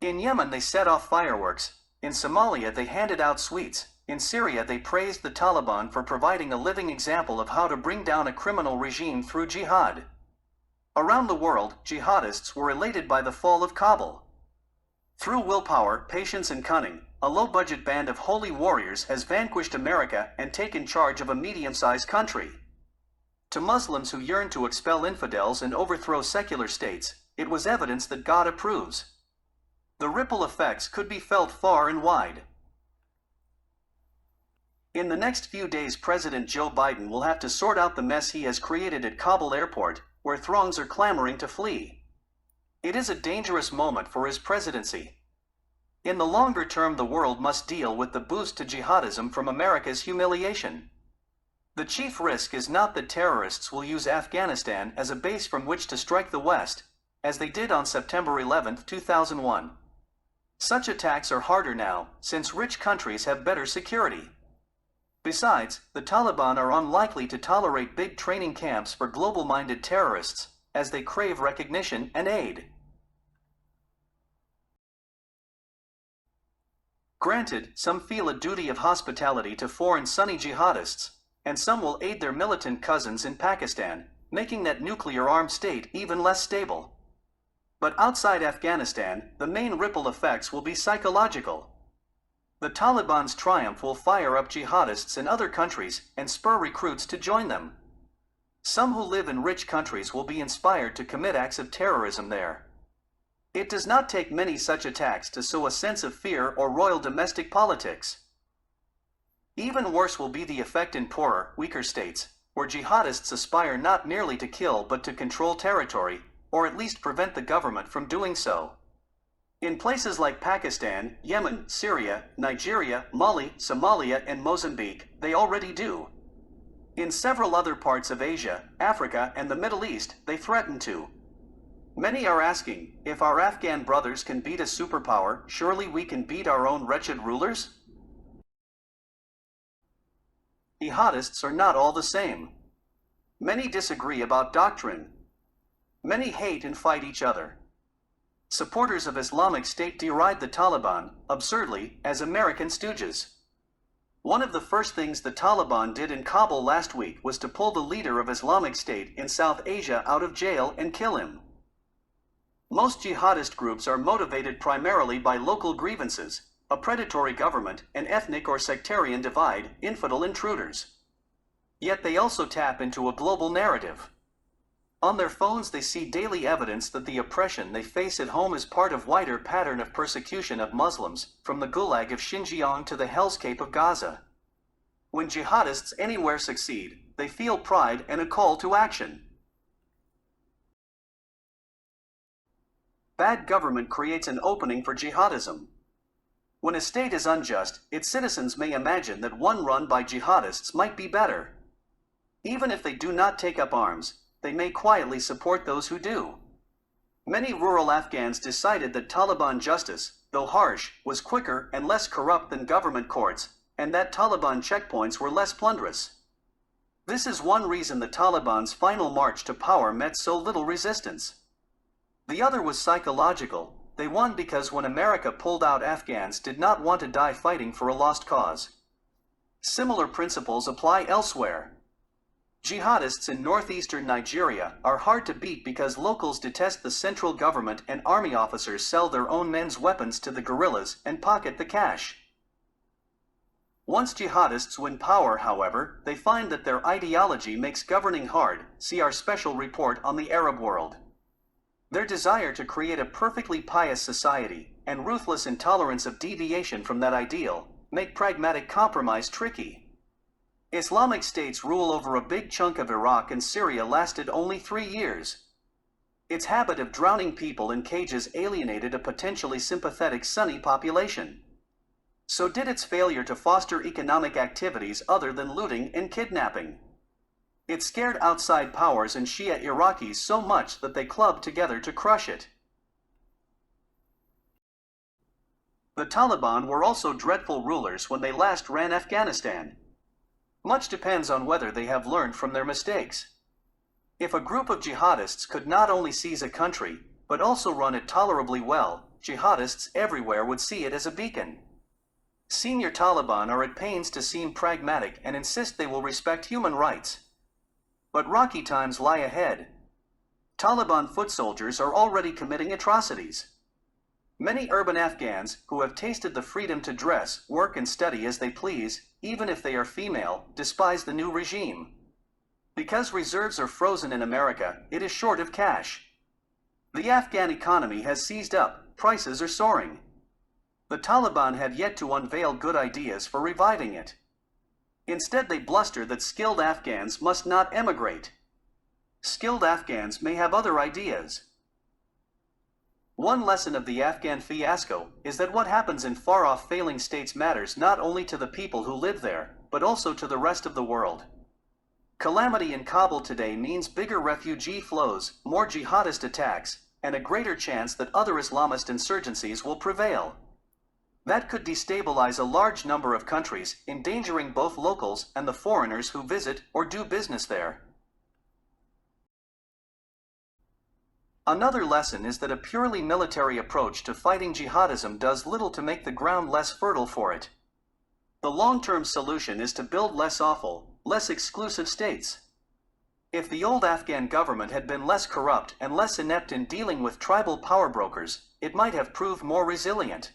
In Yemen they set off fireworks, in Somalia they handed out sweets, in Syria they praised the Taliban for providing a living example of how to bring down a criminal regime through jihad. Around the world, jihadists were elated by the fall of Kabul. Through willpower, patience and cunning, a low-budget band of holy warriors has vanquished America and taken charge of a medium-sized country. To Muslims who yearn to expel infidels and overthrow secular states, it was evidence that God approves. The ripple effects could be felt far and wide. In the next few days, President Joe Biden will have to sort out the mess he has created at Kabul airport, where throngs are clamoring to flee. It is a dangerous moment for his presidency. In the longer term, the world must deal with the boost to jihadism from America's humiliation. The chief risk is not that terrorists will use Afghanistan as a base from which to strike the West, as they did on September 11, 2001. Such attacks are harder now, since rich countries have better security. Besides, the Taliban are unlikely to tolerate big training camps for global-minded terrorists, as they crave recognition and aid. Granted, some feel a duty of hospitality to foreign Sunni jihadists, and some will aid their militant cousins in Pakistan, making that nuclear-armed state even less stable. But outside Afghanistan, the main ripple effects will be psychological. The Taliban's triumph will fire up jihadists in other countries and spur recruits to join them. Some who live in rich countries will be inspired to commit acts of terrorism there. It does not take many such attacks to sow a sense of fear or roil domestic politics. Even worse will be the effect in poorer, weaker states, where jihadists aspire not merely to kill but to control territory, or at least prevent the government from doing so. In places like Pakistan, Yemen, Syria, Nigeria, Mali, Somalia, and Mozambique, they already do. In several other parts of Asia, Africa, and the Middle East, they threaten to. Many are asking, if our Afghan brothers can beat a superpower, surely we can beat our own wretched rulers? Jihadists are not all the same. Many disagree about doctrine. Many hate and fight each other. Supporters of Islamic State deride the Taliban, absurdly, as American stooges. One of the first things the Taliban did in Kabul last week was to pull the leader of Islamic State in South Asia out of jail and kill him. Most jihadist groups are motivated primarily by local grievances, a predatory government, an ethnic or sectarian divide, infidel intruders. Yet they also tap into a global narrative. On their phones they see daily evidence that the oppression they face at home is part of a wider pattern of persecution of Muslims, from the Gulag of Xinjiang to the hellscape of Gaza. When jihadists anywhere succeed, they feel pride and a call to action. Bad government creates an opening for jihadism. When a state is unjust, its citizens may imagine that one run by jihadists might be better. Even if they do not take up arms, they may quietly support those who do. Many rural Afghans decided that Taliban justice, though harsh, was quicker and less corrupt than government courts, and that Taliban checkpoints were less plunderous. This is one reason the Taliban's final march to power met so little resistance. The other was psychological. They won because when America pulled out, Afghans did not want to die fighting for a lost cause. Similar principles apply elsewhere. Jihadists in northeastern Nigeria are hard to beat because locals detest the central government and army officers sell their own men's weapons to the guerrillas and pocket the cash. Once jihadists win power, however, they find that their ideology makes governing hard. See our special report on the Arab world. Their desire to create a perfectly pious society and ruthless intolerance of deviation from that ideal make pragmatic compromise tricky. Islamic State's rule over a big chunk of Iraq and Syria lasted only 3 years. Its habit of drowning people in cages alienated a potentially sympathetic Sunni population. So did its failure to foster economic activities other than looting and kidnapping. It scared outside powers and Shia Iraqis so much that they clubbed together to crush it. The Taliban were also dreadful rulers when they last ran Afghanistan. Much depends on whether they have learned from their mistakes. If a group of jihadists could not only seize a country, but also run it tolerably well, jihadists everywhere would see it as a beacon. Senior Taliban are at pains to seem pragmatic and insist they will respect human rights. But rocky times lie ahead. Taliban foot soldiers are already committing atrocities. Many urban Afghans who have tasted the freedom to dress, work and study as they please, even if they are female, despise the new regime. Because reserves are frozen in America, it is short of cash. The Afghan economy has seized up, prices are soaring. The Taliban have yet to unveil good ideas for reviving it. Instead, they bluster that skilled Afghans must not emigrate. Skilled Afghans may have other ideas. One lesson of the Afghan fiasco is that what happens in far-off failing states matters not only to the people who live there, but also to the rest of the world. Calamity in Kabul today means bigger refugee flows, more jihadist attacks, and a greater chance that other Islamist insurgencies will prevail. That could destabilize a large number of countries, endangering both locals and the foreigners who visit or do business there. Another lesson is that a purely military approach to fighting jihadism does little to make the ground less fertile for it. The long-term solution is to build less awful, less exclusive states. If the old Afghan government had been less corrupt and less inept in dealing with tribal power brokers, it might have proved more resilient.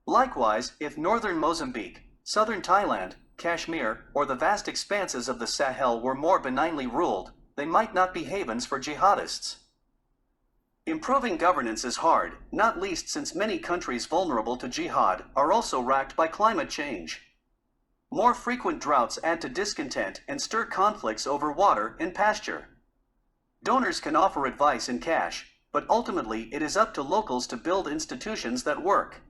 Likewise, if northern Mozambique, southern Thailand, Kashmir, or the vast expanses of the Sahel were more benignly ruled, they might not be havens for jihadists. Improving governance is hard, not least since many countries vulnerable to jihad are also racked by climate change. More frequent droughts add to discontent and stir conflicts over water and pasture. Donors can offer advice in cash, but ultimately it is up to locals to build institutions that work.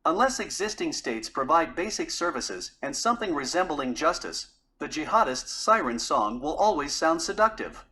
Unless existing states provide basic services and something resembling justice, the jihadists' siren song will always sound seductive.